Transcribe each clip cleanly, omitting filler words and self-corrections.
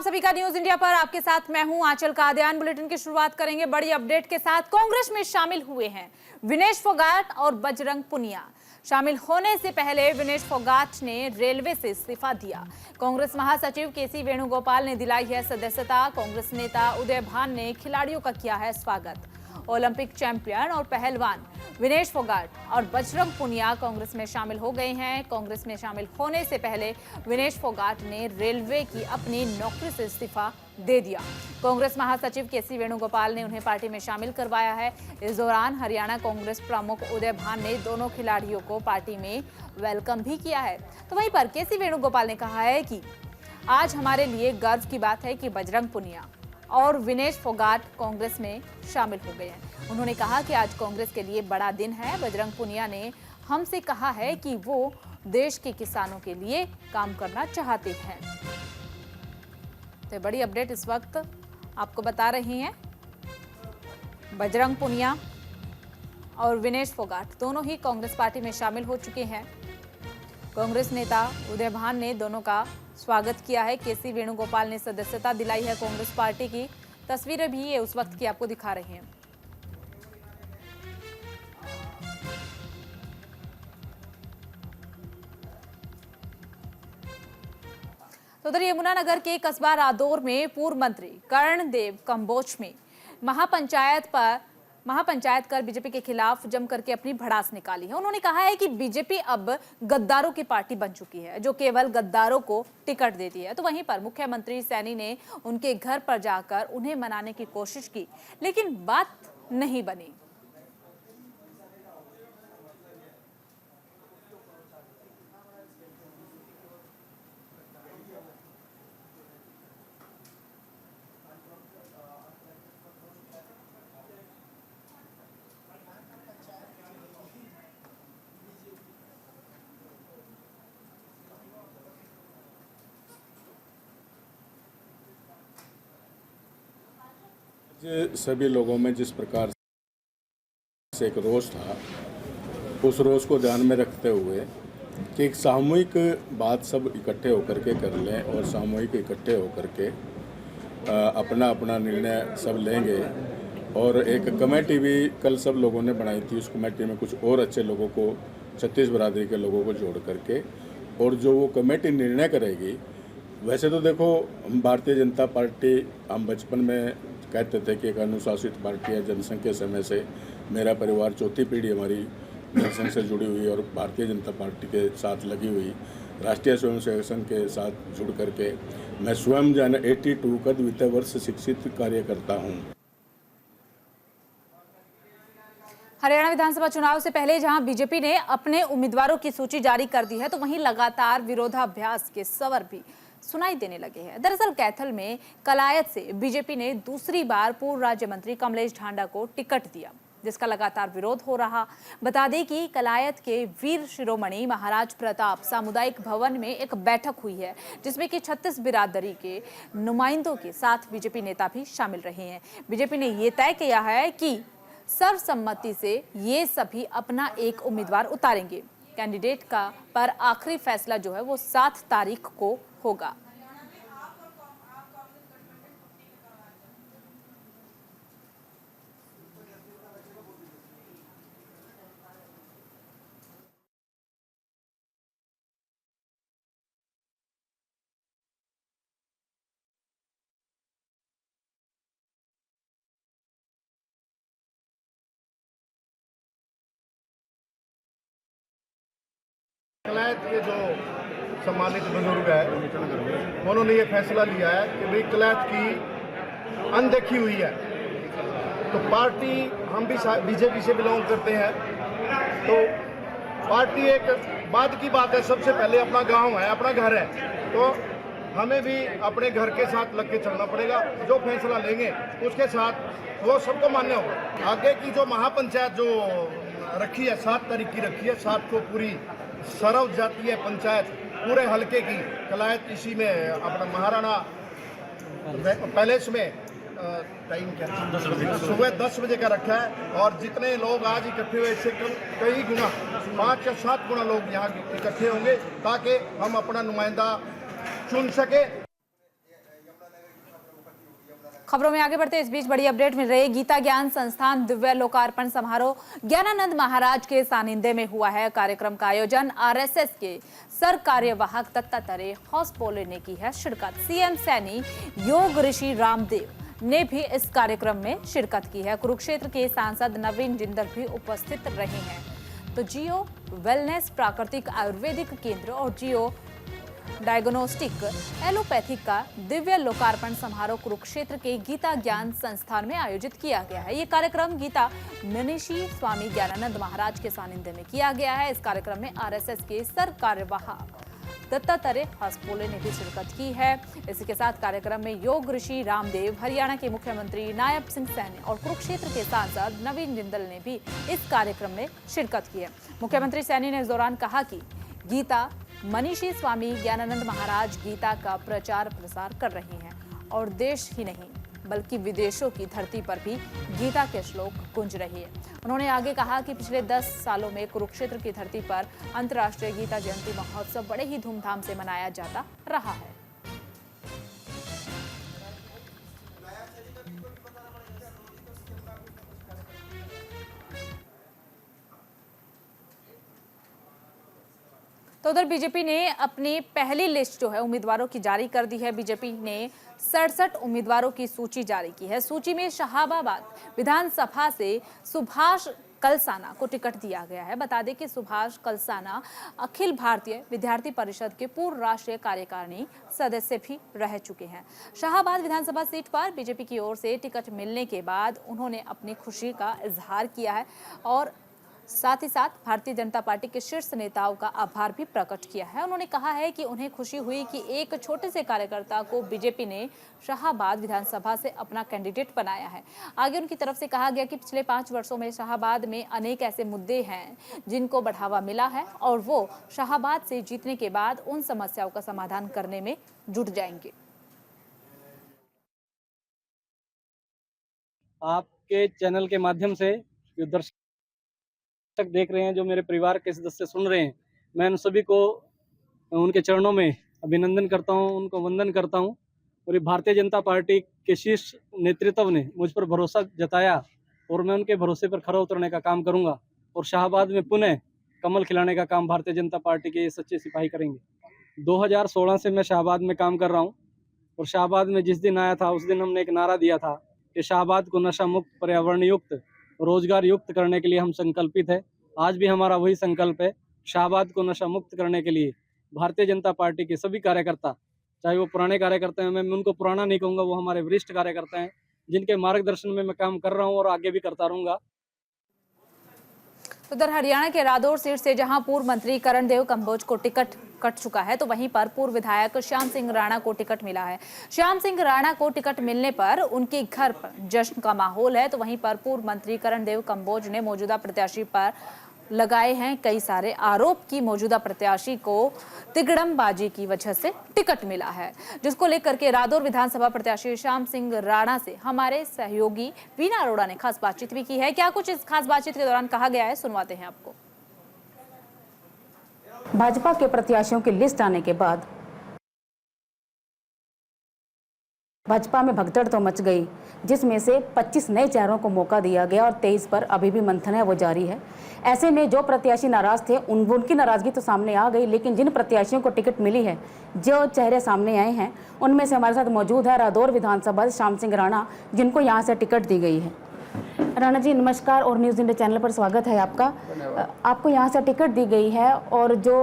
सभी का news India पर आपके साथ मैं हूं आंचल कादियान। बुलेटिन की शुरुआत करेंगे बड़ी अपडेट के साथ। कांग्रेस में शामिल हुए हैं विनेश फोगाट और बजरंग पुनिया। शामिल होने से पहले विनेश फोगाट ने रेलवे से इस्तीफा दिया। कांग्रेस महासचिव केसी वेणुगोपाल ने दिलाई है सदस्यता। कांग्रेस नेता उदय भान ने खिलाड़ियों का किया है स्वागत। ओलंपिक चैंपियन और पहलवान विनेश फोगाट और बजरंग पुनिया कांग्रेस में शामिल हो गए हैं। कांग्रेस में शामिल होने से पहले विनेश फोगाट ने रेलवे की अपनी नौकरी से इस्तीफा दे दिया। कांग्रेस महासचिव केसी वेणुगोपाल ने उन्हें पार्टी में शामिल करवाया है। इस दौरान हरियाणा कांग्रेस प्रमुख उदय भान ने दोनों खिलाड़ियों को पार्टी में वेलकम भी किया है। तो वहीं पर केसी वेणुगोपाल ने कहा है कि आज हमारे लिए गर्व की बात है कि बजरंग पुनिया और विनेश फोगाट कांग्रेस में शामिल हो गए हैं। उन्होंने कहा कि आज कांग्रेस के लिए बड़ा दिन है। बजरंग पुनिया ने हमसे कहा है कि वो देश के किसानों के लिए काम करना चाहते हैं। तो बड़ी अपडेट इस वक्त आपको बता रहे हैं। बजरंग पुनिया और विनेश फोगाट दोनों ही कांग्रेस पार्टी में शामिल हो चुके हैं। कांग्रेस नेता उदय भान ने दोनों का स्वागत किया है। केसी वेणुगोपाल ने सदस्यता दिलाई है कांग्रेस पार्टी की। तस्वीरें भी ये उस वक्त की आपको दिखा रहे हैं। तो उधर यमुनानगर के कस्बा रादौर में पूर्व मंत्री कर्णदेव कंबोज में महापंचायत कर बीजेपी के खिलाफ जम करके अपनी भड़ास निकाली है। उन्होंने कहा है कि बीजेपी अब गद्दारों की पार्टी बन चुकी है जो केवल गद्दारों को टिकट देती है। तो वहीं पर मुख्यमंत्री सैनी ने उनके घर पर जाकर उन्हें मनाने की कोशिश की, लेकिन बात नहीं बनी। सभी लोगों में जिस प्रकार से एक रोष था, उस रोष को ध्यान में रखते हुए कि एक सामूहिक बात सब इकट्ठे होकर के कर लें और सामूहिक इकट्ठे होकर के अपना अपना निर्णय सब लेंगे। और एक कमेटी भी कल सब लोगों ने बनाई थी। उस कमेटी में कुछ और अच्छे लोगों को, 36 बरादरी के लोगों को जोड़ करके, और जो वो कमेटी निर्णय करेगी। वैसे तो देखो, हम भारतीय जनता पार्टी, हम बचपन में कहते थे कि एक अनुशासित पार्टी है। जनसंघ के समय से मेरा परिवार चौथी पीढ़ी हमारी जनसंघ से जुड़ी हुई और भारतीय जनता पार्टी के साथ लगी हुई। राष्ट्रीय स्वयंसेवक संघ के साथ जुड़ करके मैं स्वयं 82 का द्वितीय वर्ष शिक्षित कार्य करता हूँ। हरियाणा विधानसभा चुनाव से पहले जहां बीजेपी ने अपने उम्मीदवारों की सूची जारी कर दी है, तो वहीं लगातार विरोधाभास के स्वर भी सुनाई देने लगे हैं। दरअसल कैथल में कलायत से बीजेपी ने दूसरी बार पूर्व राज्य मंत्री कमलेश ढांडा को टिकट दिया, जिसका लगातार विरोध हो रहा। बता दें कि कलायत के वीर शिरोमणि महाराज प्रताप सामुदायिक भवन में एक बैठक हुई है, जिसमें कि 36 बिरादरी के नुमाइंदों के साथ बीजेपी नेता भी शामिल रहे हैं। बीजेपी ने ये तय किया है कि सर्वसम्मति से ये सभी अपना एक उम्मीदवार उतारेंगे। कैंडिडेट का पर आखिरी फैसला जो है वो 7 तारीख को होगा। कलायत के जो सम्मानित बुजुर्ग है, उन्होंने ये फैसला लिया है कि भाई कलायत की अनदेखी हुई है। तो पार्टी, हम भी बीजेपी से बिलोंग करते हैं, तो पार्टी एक बाद की बात है। सबसे पहले अपना गांव है, अपना घर है, तो हमें भी अपने घर के साथ लग के चलना पड़ेगा। जो फैसला लेंगे उसके साथ वो सबको मान्य होगा। आगे की जो महापंचायत जो रखी है, 7 तारीख की रखी है, 7 को पूरी सर्व जातीय पंचायत पूरे हलके की कलायत, इसी में अपना महाराणा पैलेस में टाइम क्या सुबह 10 बजे का रखा है। और जितने लोग आज इकट्ठे हुए, इससे कई गुना 5 या 7 गुना लोग यहाँ इकट्ठे होंगे, ताकि हम अपना नुमाइंदा चुन सके। खबरों में आगे बढ़ते इस बीच बड़ी अपडेट मिल रही है। गीता ज्ञान संस्थान दिव्य लोकार्पण समारोह ज्ञानानंद महाराज के सानिध्य में हुआ है। कार्यक्रम का आयोजन आरएसएस के सर कार्यवाहक दत्तात्रेय होसबोले ने की है शिरकत। सीएम सैनी योग ऋषि रामदेव ने भी इस कार्यक्रम में शिरकत की है। कुरुक्षेत्र के सांसद नवीन जिंदल भी उपस्थित रहे हैं। तो जियो वेलनेस प्राकृतिक आयुर्वेदिक केंद्र और जियो डायग्नोस्टिक एलोपैथिक का दिव्य लोकार्पण समारोह कुरुक्षेत्र के गीता ज्ञान संस्थान में आयोजित किया गया है। ये कार्यक्रम गीता मनीषी स्वामी ज्ञानानंद महाराज के सानिध्य में किया गया है। इस कार्यक्रम में आरएसएस के सर कार्यवाहक दत्तात्रेय होसबोले ने भी शिरकत की है। इसी के साथ कार्यक्रम में योग ऋषि रामदेव, हरियाणा के मुख्यमंत्री नायब सिंह सैनी और कुरुक्षेत्र के सांसद नवीन जिंदल ने भी इस कार्यक्रम में शिरकत की है। मुख्यमंत्री सैनी ने इस दौरान कहा कि गीता मनीषी स्वामी ज्ञानानंद महाराज गीता का प्रचार प्रसार कर रहे हैं और देश ही नहीं बल्कि विदेशों की धरती पर भी गीता के श्लोक गूंज रही है। उन्होंने आगे कहा कि पिछले 10 सालों में कुरुक्षेत्र की धरती पर अंतर्राष्ट्रीय गीता जयंती महोत्सव बड़े ही धूमधाम से मनाया जाता रहा है। तो उधर बीजेपी ने अपनी पहली लिस्ट जो है उम्मीदवारों की जारी कर दी है। बीजेपी ने 67 उम्मीदवारों की सूची जारी की है। सूची में शाहबाद विधानसभा से सुभाष कलसाना को टिकट दिया गया है। बता दें कि सुभाष कलसाना अखिल भारतीय विद्यार्थी परिषद के पूर्व राष्ट्रीय कार्यकारिणी सदस्य भी रह चुके हैं। शाहबाद विधानसभा सीट पर बीजेपी की ओर से टिकट मिलने के बाद उन्होंने अपनी खुशी का इजहार किया है और साथ ही साथ भारतीय जनता पार्टी के शीर्ष नेताओं का आभार भी प्रकट किया है। उन्होंने कहा है कि उन्हें खुशी हुई कि एक छोटे से कार्यकर्ता को बीजेपी ने शाहबाद विधानसभा से अपना कैंडिडेट बनाया है। आगे उनकी तरफ से कहा गया कि पिछले 5 वर्षों में शाहबाद में अनेक ऐसे मुद्दे हैं जिनको बढ़ावा मिला है और वो शाहबाद से जीतने के बाद उन समस्याओं का समाधान करने में जुट जाएंगे। आपके चैनल के माध्यम से जो दर्शक देख रहे हैं, जो मेरे परिवार के सदस्य सुन रहे हैं, मैं उन सभी को उनके चरणों में अभिनंदन करता हूं, उनको वंदन करता हूं। और ये भारतीय जनता पार्टी के शीर्ष नेतृत्व ने मुझ पर भरोसा जताया और मैं उनके भरोसे पर खरा उतरने का काम करूंगा और शाहबाद में पुनः कमल खिलाने का काम भारतीय जनता पार्टी के सच्चे सिपाही करेंगे। 2016 से मैं शाहबाद में काम कर रहा हूँ और शाहबाद में जिस दिन आया था उस दिन हमने एक नारा दिया था कि शाहबाद को नशा मुक्त, पर्यावरण युक्त, रोजगार युक्त करने के लिए हम संकल्पित है। आज भी हमारा वही संकल्प है। शाहबाद को नशा मुक्त करने के लिए भारतीय जनता पार्टी के सभी कार्यकर्ता, चाहे वो पुराने कार्यकर्ता हैं, मैं उनको पुराना नहीं कहूँगा, वो हमारे वरिष्ठ कार्यकर्ता हैं जिनके मार्गदर्शन में मैं काम कर रहा हूँ और आगे भी करता रहूँगा। उधर हरियाणा के रादौर सीट से जहां पूर्व मंत्री करणदेव कंबोज को टिकट कट चुका है, तो वहीं पर पूर्व विधायक श्याम सिंह राणा को टिकट मिला है। श्याम सिंह राणा को टिकट मिलने पर उनके घर पर जश्न का माहौल है। तो वहीं पर पूर्व मंत्री करणदेव कंबोज ने मौजूदा प्रत्याशी पर लगाए हैं कई सारे आरोप की मौजूदा प्रत्याशी को तिगड़मबाजी की वजह से टिकट मिला है, जिसको लेकर के रादौर विधानसभा प्रत्याशी श्याम सिंह राणा से हमारे सहयोगी वीना अरोड़ा ने खास बातचीत भी की है। क्या कुछ इस खास बातचीत के दौरान कहा गया है, सुनवाते हैं आपको। भाजपा के प्रत्याशियों की लिस्ट आने के बाद भाजपा में भगदड़ तो मच गई, जिसमें से 25 नए चेहरों को मौका दिया गया और 23 पर अभी भी मंथन है वो जारी है। ऐसे में जो प्रत्याशी नाराज थे उनकी नाराजगी तो सामने आ गई, लेकिन जिन प्रत्याशियों को टिकट मिली है, जो चेहरे सामने आए हैं, उनमें से हमारे साथ मौजूद है रादौर विधानसभा श्याम सिंह राणा, जिनको यहाँ से टिकट दी गई है। राणा जी नमस्कार और न्यूज़ इंडिया चैनल पर स्वागत है आपका। आपको यहाँ से टिकट दी गई है और जो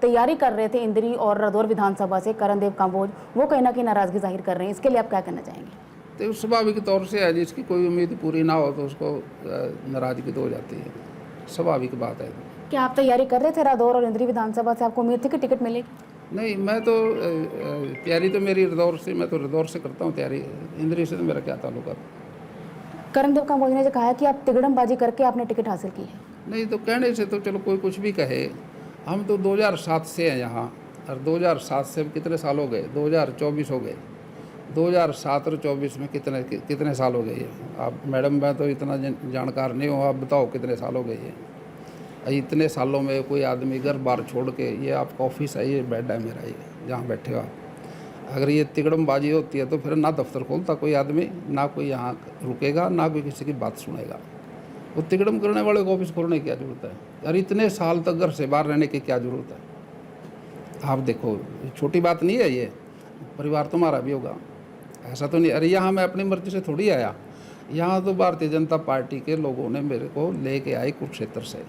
तैयारी कर रहे थे इंद्री और रादौर विधानसभा से करणदेव कंबोज, वो कहीं ना कहीं नाराजगी जाहिर कर रहे हैं, इसके लिए आप क्या कहना चाहेंगे? तो स्वाभाविक तौर से है, जिसकी कोई उम्मीद पूरी ना हो तो उसको नाराजगी तो हो जाती है, स्वाभाविक बात है। क्या आप तैयारी कर रहे थे रादौर और इंद्री विधानसभा से, आपको उम्मीद थी कि टिकट मिलेगी? नहीं, मैं तो तैयारी तो मेरी रादौर से, मैं तो रादौर से करता हूँ तैयारी, इंद्री से तो मेरा क्या ताल्लुका। करणदेव कंबोज ने जो कहा कि आप तिगड़मबाजी करके आपने टिकट हासिल की है। नहीं तो कहने से तो चलो कोई कुछ भी कहे, हम तो 2007 से हैं यहाँ और 2007 से कितने साल हो गए, 2024 हो गए, 2007 और 24 में कितने साल हो गए। आप मैडम, मैं तो इतना जानकार नहीं हूँ, आप बताओ कितने साल हो गए। इतने सालों में कोई आदमी घर बार छोड़ के, ये आपका ऑफिस है, ये बेड है मेरा, ये जहाँ बैठे हो आप, अगर ये तिकड़मबाजी होती है तो फिर ना दफ्तर खोलता कोई आदमी, ना कोई यहाँ रुकेगा, ना कोई किसी की बात सुनेगा। वो तिकड़म करने वाले को ऑफिस खोलने की क्या जरूरत है? यार इतने साल तक घर से बाहर रहने की क्या जरूरत है? आप देखो, छोटी बात नहीं है ये। परिवार तुम्हारा भी होगा, ऐसा तो नहीं। अरे यहाँ मैं अपनी मर्जी से थोड़ी आया, यहाँ तो भारतीय जनता पार्टी के लोगों ने मेरे को लेके आए कुरुक्षेत्र से,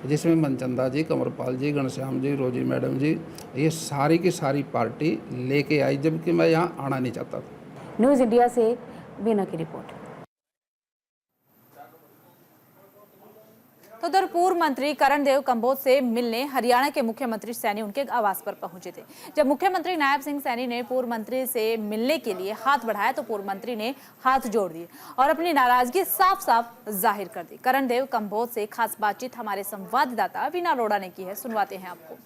जिसमें मनचंदा जी, कंवरपाल जी, घनश्याम जी, रोजी मैडम जी, ये सारी की सारी पार्टी लेके आई, जबकि मैं यहाँ आना नहीं चाहता था। न्यूज़ इंडिया से वीना की रिपोर्ट। तो उधर पूर्व मंत्री करणदेव कंबोज से मिलने हरियाणा के मुख्यमंत्री सैनी उनके आवास पर पहुंचे थे। जब मुख्यमंत्री नायब सिंह सैनी ने पूर्व मंत्री से मिलने के लिए हाथ बढ़ाया तो पूर्व मंत्री ने हाथ जोड़ दिए और अपनी नाराजगी साफ साफ जाहिर कर दी। करणदेव कंबोज से खास बातचीत हमारे संवाददाता वीना अरोड़ा ने की है, सुनवाते हैं आपको।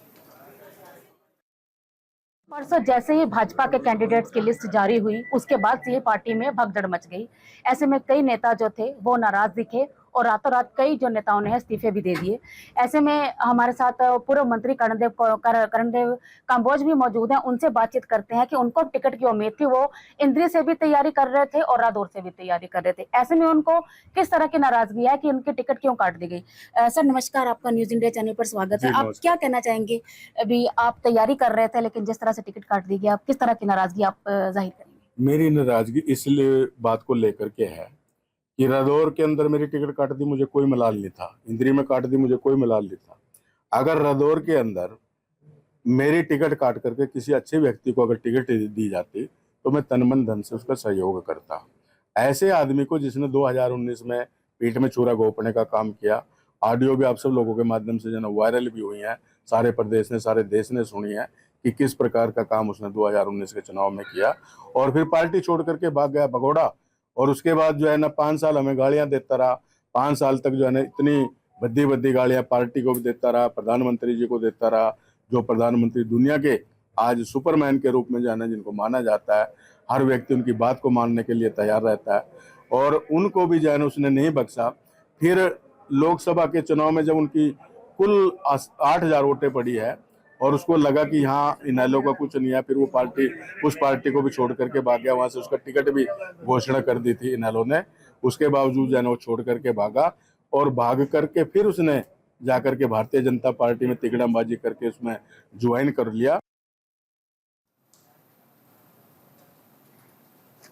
परसों जैसे ही भाजपा के कैंडिडेट्स की लिस्ट जारी हुई, उसके बाद से ही पार्टी में भगदड़ मच गई। ऐसे में कई नेता जो थे वो नाराज दिखे और रातों रात कई जो नेताओं ने इस्तीफे भी दे दिए। ऐसे में हमारे साथ पूर्व मंत्री करणदेव कंबोज भी मौजूद हैं। उनसे बातचीत करते हैं कि उनको टिकट की उम्मीद थी, वो इंद्री से भी तैयारी कर रहे थे और रादौर से भी तैयारी कर रहे थे। ऐसे में उनको किस तरह की नाराजगी है कि उनकी टिकट क्यों काट दी गई? सर नमस्कार, आपका न्यूज इंडिया चैनल पर स्वागत है। आप क्या कहना चाहेंगे? अभी आप तैयारी कर रहे थे लेकिन जिस तरह से टिकट काट दी गई, आप किस तरह की नाराजगी आप जाहिर करेंगे? मेरी नाराजगी इसलिए बात को लेकर के है कि रादौर के अंदर मेरी टिकट काट दी, मुझे कोई मलाल नहीं था। इंद्री में काट दी, मुझे कोई मलाल नहीं था। अगर रादौर के अंदर मेरी टिकट काट करके किसी अच्छे व्यक्ति को अगर टिकट दी जाती तो मैं तन मन धन से उसका सहयोग करता। ऐसे आदमी को जिसने 2019 में पीठ में छुरा घोंपने का काम किया, ऑडियो भी आप सब लोगों के माध्यम से जो वायरल भी हुई है, सारे प्रदेश ने, सारे देश ने सुनी है कि किस प्रकार का काम उसने 2019 के चुनाव में किया और फिर पार्टी छोड़ करके भाग गया भगोड़ा। और उसके बाद जो है ना 5 साल हमें गालियां देता रहा। 5 साल तक जो है ना इतनी भद्दी गालियां पार्टी को भी देता रहा, प्रधानमंत्री जी को देता रहा, जो प्रधानमंत्री दुनिया के आज सुपरमैन के रूप में जो है ना जिनको माना जाता है। हर व्यक्ति उनकी बात को मानने के लिए तैयार रहता है और उनको भी जो है ना उसने नहीं बख्शा। फिर लोकसभा के चुनाव में जब उनकी कुल 8000 वोटें पड़ी है और उसको लगा कि यहाँ इनेलो का कुछ नहीं है, फिर वो पार्टी उस पार्टी को भी छोड़ करके भाग गया। वहां से उसका टिकट भी घोषणा कर दी थी इनेलो ने, उसके बावजूद जो है वो छोड़ करके भागा और भाग करके फिर उसने जाकर के भारतीय जनता पार्टी में तिकड़मबाजी करके उसमें ज्वाइन कर लिया।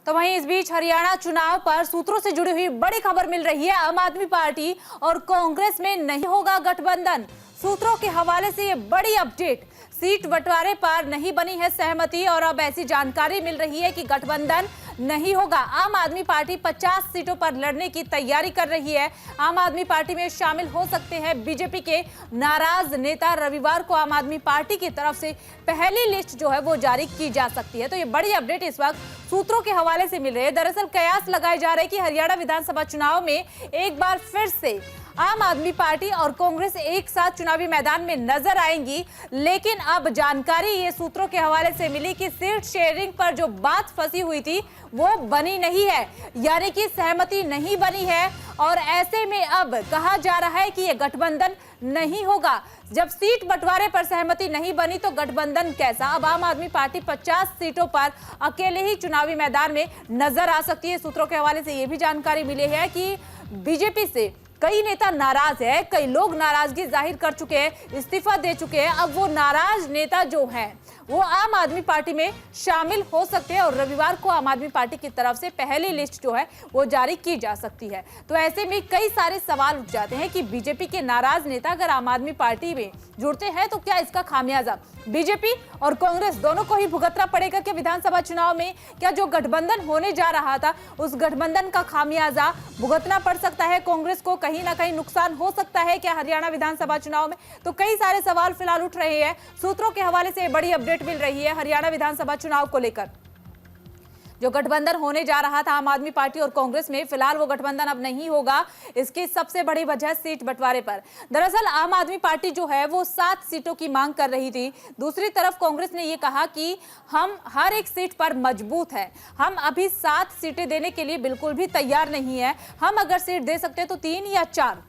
तो वहीं इस बीच हरियाणा चुनाव पर सूत्रों से जुड़ी हुई बड़ी खबर मिल रही है। आम आदमी पार्टी और कांग्रेस में नहीं होगा गठबंधन। सूत्रों के हवाले से ये बड़ी अपडेट, सीट बंटवारे पर नहीं बनी है सहमति और अब ऐसी जानकारी मिल रही है कि गठबंधन नहीं होगा। आम आदमी पार्टी 50 सीटों पर लड़ने की तैयारी कर रही है। आम आदमी पार्टी में शामिल हो सकते हैं बीजेपी के नाराज नेता। रविवार को आम आदमी पार्टी की तरफ से पहली लिस्ट जो है वो जारी की जा सकती है। तो ये बड़ी अपडेट इस वक्त सूत्रों के हवाले से मिल रही है। दरअसल कयास लगाए जा रहे हैं कि हरियाणा विधानसभा चुनाव में एक बार फिर से आम आदमी पार्टी और कांग्रेस एक साथ चुनावी मैदान में नजर आएंगी। लेकिन अब जानकारी ये सूत्रों के हवाले से मिली कि सीट शेयरिंग पर जो बात फंसी हुई थी वो बनी नहीं है, यानी कि सहमति नहीं बनी है और ऐसे में अब कहा जा रहा है कि ये गठबंधन नहीं होगा। जब सीट बंटवारे पर सहमति नहीं बनी तो गठबंधन कैसा? अब आम आदमी पार्टी 50 सीटों पर अकेले ही चुनावी मैदान में नजर आ सकती है। सूत्रों के हवाले से यह भी जानकारी मिली है कि बीजेपी से कई नेता नाराज है, कई लोग नाराजगी जाहिर कर चुके हैं, इस्तीफा दे चुके हैं। अब वो नाराज नेता जो हैं वो आम आदमी पार्टी में शामिल हो सकते हैं और रविवार को आम आदमी पार्टी की तरफ से पहली लिस्ट जो है वो जारी की जा सकती है। तो ऐसे में कई सारे सवाल उठ जाते हैं कि बीजेपी के नाराज नेता अगर आम आदमी पार्टी में जुड़ते हैं तो क्या इसका खामियाजा बीजेपी और कांग्रेस दोनों को ही भुगतना पड़ेगा? कि विधानसभा चुनाव में क्या जो गठबंधन होने जा रहा था उस गठबंधन का खामियाजा भुगतना पड़ सकता है कांग्रेस को? कहीं ना कहीं नुकसान हो सकता है क्या हरियाणा विधानसभा चुनाव में? तो कई सारे सवाल फिलहाल उठ रहे हैं। सूत्रों के हवाले से बड़ी अपडेट मिल रही है हरियाणा विधानसभा चुनाव को लेकर। जो गठबंधन होने जा रहा था आम आदमी पार्टी और कांग्रेस में, फिलहाल वो गठबंधन अब नहीं होगा। इसकी सबसे बड़ी वजह सीट बंटवारे पर। दरअसल आम आदमी पार्टी जो है वो 7 सीटों की मांग कर रही थी। दूसरी तरफ कांग्रेस ने ये कहा कि हम हर एक सीट पर मजबूत है, हम अभी 7 सीटें देने के लिए बिल्कुल भी तैयार नहीं है। हम अगर सीट दे सकते तो 3 या 4।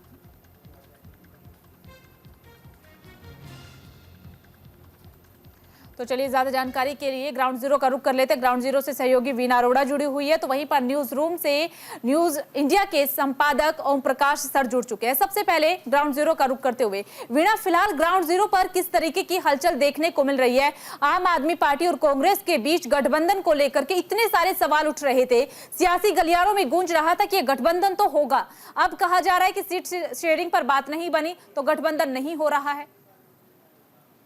तो चलिए ज्यादा जानकारी के लिए ग्राउंड जीरो का रुख कर लेते हैं। ग्राउंड जीरो से सहयोगी वीना अरोड़ा जुड़ी हुई है, तो वहीं पर न्यूज रूम से न्यूज इंडिया के संपादक ओम प्रकाश सर जुड़ चुके हैं। सबसे पहले ग्राउंड जीरो का रुख करते हुए वीना, फिलहाल ग्राउंड जीरो पर किस तरीके की हलचल देखने को मिल रही है? आम आदमी पार्टी और कांग्रेस के बीच गठबंधन को लेकर के इतने सारे सवाल उठ रहे थे, सियासी गलियारों में गूंज रहा था कि गठबंधन तो होगा। अब कहा जा रहा है कि सीट शेयरिंग पर बात नहीं बनी तो गठबंधन नहीं हो रहा है।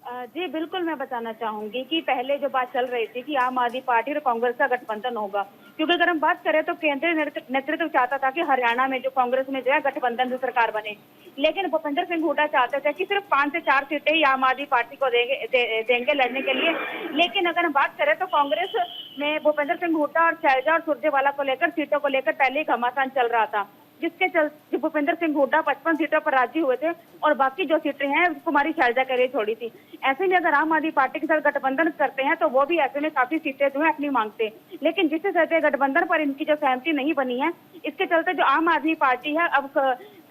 जी बिल्कुल, मैं बताना चाहूंगी कि पहले जो बात चल रही थी कि आम आदमी पार्टी और कांग्रेस का गठबंधन होगा, क्योंकि अगर हम बात करें तो केंद्रीय नेतृत्व चाहता था कि हरियाणा में जो कांग्रेस में जो है गठबंधन से सरकार बने, लेकिन भूपेंद्र सिंह हुड्डा चाहते थे कि सिर्फ 5 से 4 सीटें ही आम आदमी पार्टी को देंगे लड़ने के लिए। लेकिन अगर हम बात करें तो कांग्रेस में भूपेंद्र सिंह हुड्डा और शैलजा और सुरजेवाला को लेकर सीटों को लेकर पहले ही घमासान चल रहा था, जिसके चलते भूपेंद्र सिंह हुड्डा 55 सीटों पर राजी हुए थे और बाकी जो सीटें हैं कुमारी शैलजा के लिए छोड़ी थी। ऐसे में अगर आम आदमी पार्टी के साथ गठबंधन करते हैं तो वो भी ऐसे में काफी सीटें जो है अपनी मांगते हैं, लेकिन जिससे चलते गठबंधन पर इनकी जो सहमति नहीं बनी है, इसके चलते जो आम आदमी पार्टी है अब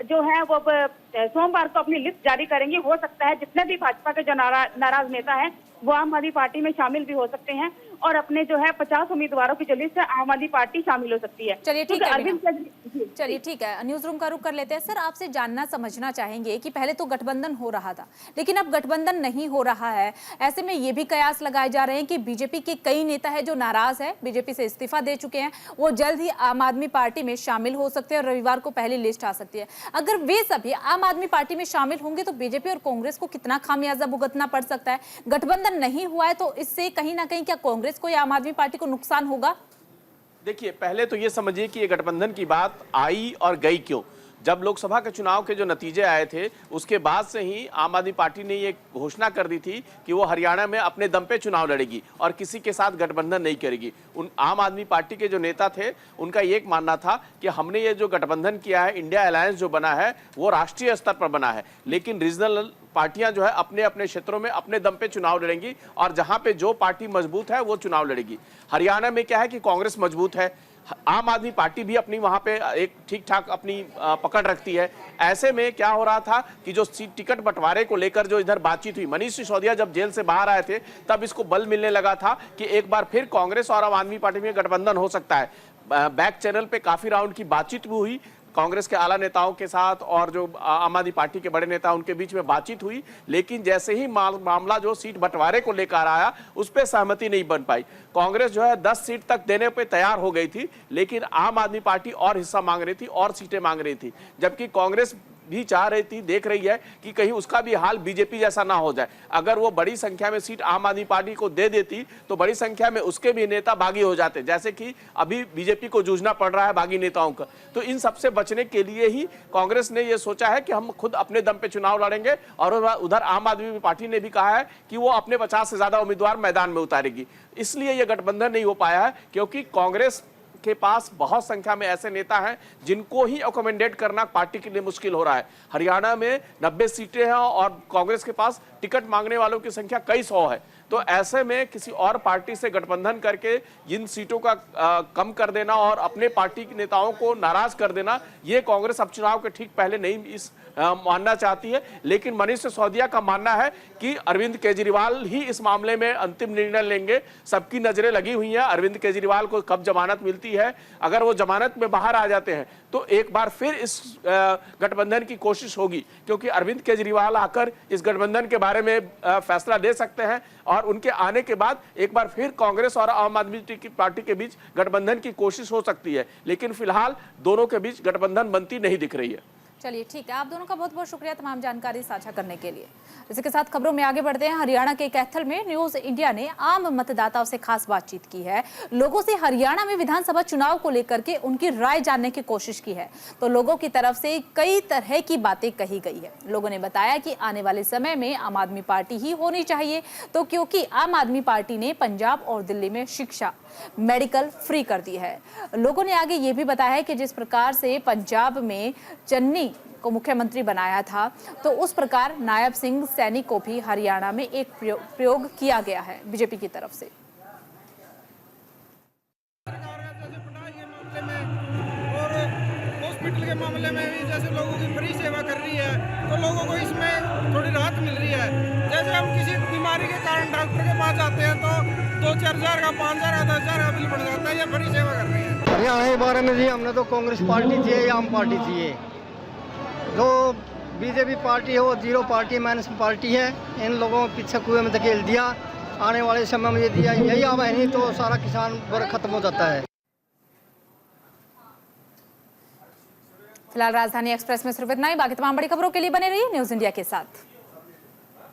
जो है वो सोमवार को अपनी लिस्ट जारी करेंगे। हो सकता है जितने भी भाजपा के जो नाराज नेता है वो आम आदमी पार्टी में शामिल भी हो सकते हैं और अपने जो है 50 उम्मीदवारों की जो लिस्ट है आम आदमी पार्टी शामिल हो सकती है। चलिए ठीक है, चलिए ठीक है, न्यूज रूम का रुख कर लेते हैं। सर, आपसे जानना समझना चाहेंगे कि पहले तो गठबंधन हो रहा था लेकिन अब गठबंधन नहीं हो रहा है। ऐसे में ये भी कयास लगाए जा रहे हैं कि बीजेपी के कई नेता है जो नाराज है, बीजेपी से इस्तीफा दे चुके हैं, वो जल्द ही आम आदमी पार्टी में शामिल हो सकते हैं और रविवार को पहली लिस्ट आ सकती है। अगर वे सभी आम आदमी पार्टी में शामिल होंगे तो बीजेपी और कांग्रेस को कितना खामियाजा भुगतना पड़ सकता है? गठबंधन नहीं हुआ है तो इससे कहीं ना कहीं क्या कांग्रेस को या आम आदमी पार्टी को नुकसान होगा? देखिए, पहले तो ये समझिए कि ये गठबंधन की बात आई और गई क्यों। जब लोकसभा के चुनाव के जो नतीजे आए थे उसके बाद से ही आम आदमी पार्टी ने ये घोषणा कर दी थी कि वो हरियाणा में अपने दम पे चुनाव लड़ेगी और किसी के साथ गठबंधन नहीं करेगी। उन आम आदमी पार्टी के जो नेता थे उनका ये मानना था कि हमने ये जो गठबंधन किया है, इंडिया अलायंस जो बना है वो राष्ट्रीय स्तर पर बना है, लेकिन रीजनल पार्टियां जो है अपने अपने क्षेत्रों में अपने दम पे चुनाव लड़ेंगी और जहां पे जो पार्टी मजबूत है वो चुनाव लड़ेगी। हरियाणा में क्या है कि कांग्रेस मजबूत है, आम आदमी पार्टी भी अपनी वहां पे एक ठीक ठाक अपनी पकड़ रखती है। ऐसे में क्या हो रहा था कि जो सीट टिकट बंटवारे को लेकर जो इधर बातचीत हुई, मनीष सिसोदिया जब जेल से बाहर आए थे तब इसको बल मिलने लगा था कि एक बार फिर कांग्रेस और आम आदमी पार्टी में गठबंधन हो सकता है। बैक चैनल पे काफी राउंड की बातचीत भी हुई, कांग्रेस के आला नेताओं के साथ और जो आम आदमी पार्टी के बड़े नेता उनके बीच में बातचीत हुई, लेकिन जैसे ही मामला जो सीट बंटवारे को लेकर आया उस पर सहमति नहीं बन पाई। कांग्रेस जो है 10 सीट तक देने पे तैयार हो गई थी, लेकिन आम आदमी पार्टी और हिस्सा मांग रही थी और सीटें मांग रही थी, जबकि कांग्रेस भी चाह रही थी, देख रही है कि कहीं उसका भी हाल बीजेपी जैसा ना हो जाए। अगर वो बड़ी संख्या में सीट आम आदमी पार्टी को दे देती तो बड़ी संख्या में उसके भी नेता बागी हो जाते, जैसे कि अभी बीजेपी को जूझना पड़ रहा है बागी नेताओं का। तो इन सबसे बचने के लिए ही कांग्रेस ने ये सोचा है कि हम खुद अपने दम पे चुनाव लड़ेंगे और उधर आम आदमी पार्टी ने भी कहा है कि वो अपने 50 से ज्यादा उम्मीदवार मैदान में उतारेगी। इसलिए यह गठबंधन नहीं हो पाया है क्योंकि कांग्रेस के पास बहुत संख्या में ऐसे नेता हैं जिनको ही अकोमोडेट करना पार्टी के लिए मुश्किल हो रहा है। हरियाणा में 90 सीटें हैं और कांग्रेस के पास टिकट मांगने वालों की संख्या कई सौ है। तो ऐसे में किसी और पार्टी से गठबंधन करके इन सीटों का कम कर देना और अपने पार्टी के नेताओं को नाराज कर देना, ये कांग्रेस अब चुनाव के ठीक पहले नहीं इस मानना चाहती है। लेकिन मनीष सिसोदिया का मानना है कि अरविंद केजरीवाल ही इस मामले में अंतिम निर्णय लेंगे। सबकी नजरें लगी हुई हैं अरविंद केजरीवाल को कब जमानत मिलती है। अगर वो जमानत में बाहर आ जाते हैं तो एक बार फिर इस गठबंधन की कोशिश होगी, क्योंकि अरविंद केजरीवाल आकर इस गठबंधन के बारे में फैसला दे सकते हैं और उनके आने के बाद एक बार फिर कांग्रेस और आम आदमी पार्टी के बीच गठबंधन की कोशिश हो सकती है। लेकिन फिलहाल दोनों के बीच गठबंधन बनती नहीं दिख रही है। चलिए ठीक है, आप दोनों का बहुत बहुत शुक्रिया तमाम जानकारी साझा करने के लिए। इसी के साथ खबरों में आगे बढ़ते हैं। हरियाणा के कैथल में न्यूज इंडिया ने आम मतदाताओं से खास बातचीत की है। लोगों से हरियाणा में विधानसभा चुनाव को लेकर के उनकी राय जानने की कोशिश की है, तो लोगों की तरफ से कई तरह की बातें कही गई है। लोगों ने बताया कि आने वाले समय में आम आदमी पार्टी ही होनी चाहिए, तो क्योंकि आम आदमी पार्टी ने पंजाब और दिल्ली में शिक्षा, मेडिकल फ्री कर दी है। लोगों ने आगे ये भी बताया है कि जिस प्रकार से पंजाब में चन्नी को मुख्यमंत्री बनाया था, तो उस प्रकार नायब सिंह सैनी को भी हरियाणा में एक प्रयोग किया गया है बीजेपी की तरफ से। और उस हॉस्पिटल के मामले में भी जैसे लोगों की फ्री सेवा कर रही है तो लोगों को इसमें थोड़ी राहत मिल रही है। जैसे हम किसी बीमारी के कारण डॉक्टर के पास जाते हैं तो 2-4 हज़ार का, 5 हज़ार का, 10 हज़ार का बिल बढ़ जाता है। ये फ्री सेवा कर रही है। हरियाणा के बारे में जी हमने तो कांग्रेस पार्टी चाहिए या आम पार्टी चाहिए। जो बीजेपी पार्टी है वो जीरो पार्टी माइनस पार्टी है। इन लोगों को पीछे कुएं में धकेल दिया। आने वाले समय में ये दिया यही आवा है, नहीं तो सारा किसान वर्ग खत्म हो जाता है। फिलहाल राजधानी एक्सप्रेस में सिर्फ इतना ही। बाकी तमाम बड़ी खबरों के लिए बने रहिए न्यूज़ इंडिया के साथ।